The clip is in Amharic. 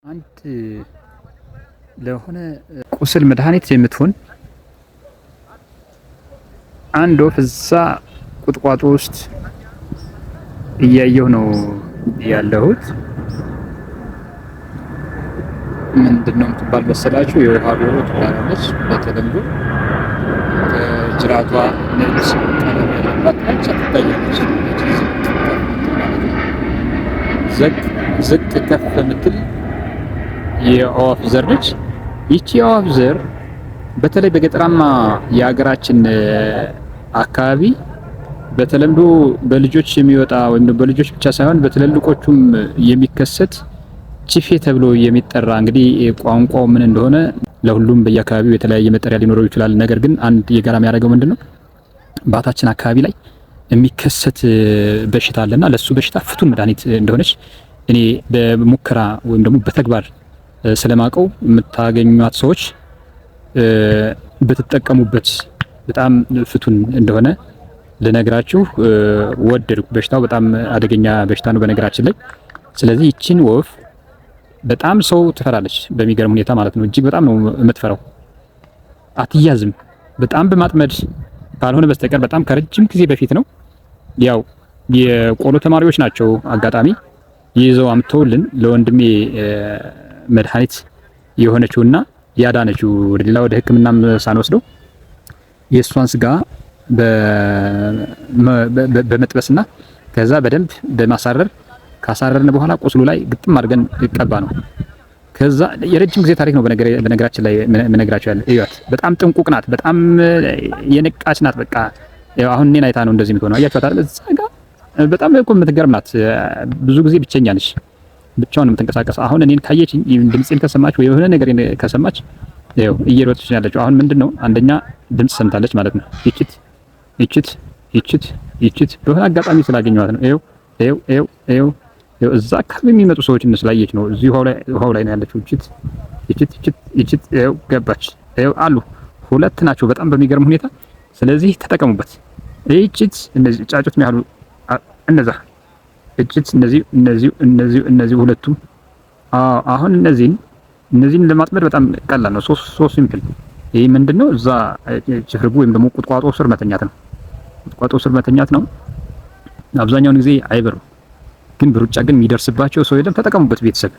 አንድ ለሆነ ቁስል መድኃኒት የምትሆን አንድ ወፍ እዛ ቁጥቋጦ ውስጥ እያየሁ ነው ያለሁት። ምንድነው የምትባል መሰላችሁ? የውሃ ዶሮ ትባላለች በተለምዶ። ጅራቷ ነጭ ቀለም ያለባት ነጭ ትታያለች። ዝቅ ከፍ የምትል የአዋፍ ዘር ነች። ይቺ የአዋፍ ዘር በተለይ በገጠራማ የሀገራችን አካባቢ በተለምዶ በልጆች የሚወጣ ወይም በልጆች ብቻ ሳይሆን በትልልቆቹም የሚከሰት ቺፌ ተብሎ የሚጠራ እንግዲህ ቋንቋው ምን እንደሆነ ለሁሉም በየአካባቢው የተለያየ መጠሪያ ሊኖረው ይችላል። ነገር ግን አንድ የጋራ የሚያደርገው ምንድነው ባታችን አካባቢ ላይ የሚከሰት በሽታ አለና ለሱ በሽታ ፍቱን መድኃኒት እንደሆነች እኔ በሙከራ ወይም ደግሞ በተግባር ስለማቀው የምታገኙት ሰዎች በተጠቀሙበት በጣም ፍቱን እንደሆነ ልነግራችሁ ወደድኩ። በሽታው በጣም አደገኛ በሽታ ነው በነገራችን ላይ። ስለዚህ ይቺን ወፍ በጣም ሰው ትፈራለች በሚገርም ሁኔታ ማለት ነው። እጅግ በጣም ነው የምትፈራው። አትያዝም። በጣም በማጥመድ ካልሆነ በስተቀር በጣም ከረጅም ጊዜ በፊት ነው ያው የቆሎ ተማሪዎች ናቸው አጋጣሚ ይዘው አምጥተውልን ለወንድሜ መድኃኒት የሆነችውና ያዳነችው ሌላ ወደ ሕክምናም ሳንወስደው የእሷን ስጋ በመጥበስና ከዛ በደንብ በማሳረር ካሳረርን በኋላ ቁስሉ ላይ ግጥም አድርገን ይቀባ ነው። ከዛ የረጅም ጊዜ ታሪክ ነው በነገራችን ላይ መነግራችሁ ያለ እዩት። በጣም ጥንቁቅ ናት። በጣም የነቃች ናት። በቃ አሁን እኔን አይታ ነው እንደዚህ የምትሆነው። አያችኋት አይደል? እዛ ጋር በጣም እኮ የምትገርም ናት። ብዙ ጊዜ ብቸኛ ነች። ብቻውን የምትንቀሳቀስ። አሁን እኔን ካየችኝ ድምጽን ከሰማች ወይ የሆነ ነገር ከሰማች ያው እየሮጠች ነው ያለችው። አሁን ምንድነው አንደኛ ድምጽ ሰምታለች ማለት ነው። ይችት በሆነ አጋጣሚ ስላገኘኋት ነው። ይኸው እዛ አካባቢ የሚመጡ ሰዎች ስላየች ነው። እዚህ ውሃው ላይ ነው ያለችው። ይችት ይኸው ገባች። ይኸው አሉ ሁለት ናቸው በጣም በሚገርም ሁኔታ። ስለዚህ ተጠቀሙበት። ይችት እነዚህ ጫጩት የሚያሉ እነዛ እችት እነዚህ ሁለቱም አሁን እነዚህን ለማጥመድ በጣም ቀላል ነው። ሶ ሲምፕል። ይሄ ምንድነው እዛ ችፍርጉ ወይም ደግሞ ቁጥቋጦ ስር መተኛት ነው። ቁጥቋጦ ስር መተኛት ነው። አብዛኛውን ጊዜ አይበሩም፣ ግን በሩጫ ግን የሚደርስባቸው ሰው የለም። ተጠቀሙበት ቤተሰብ።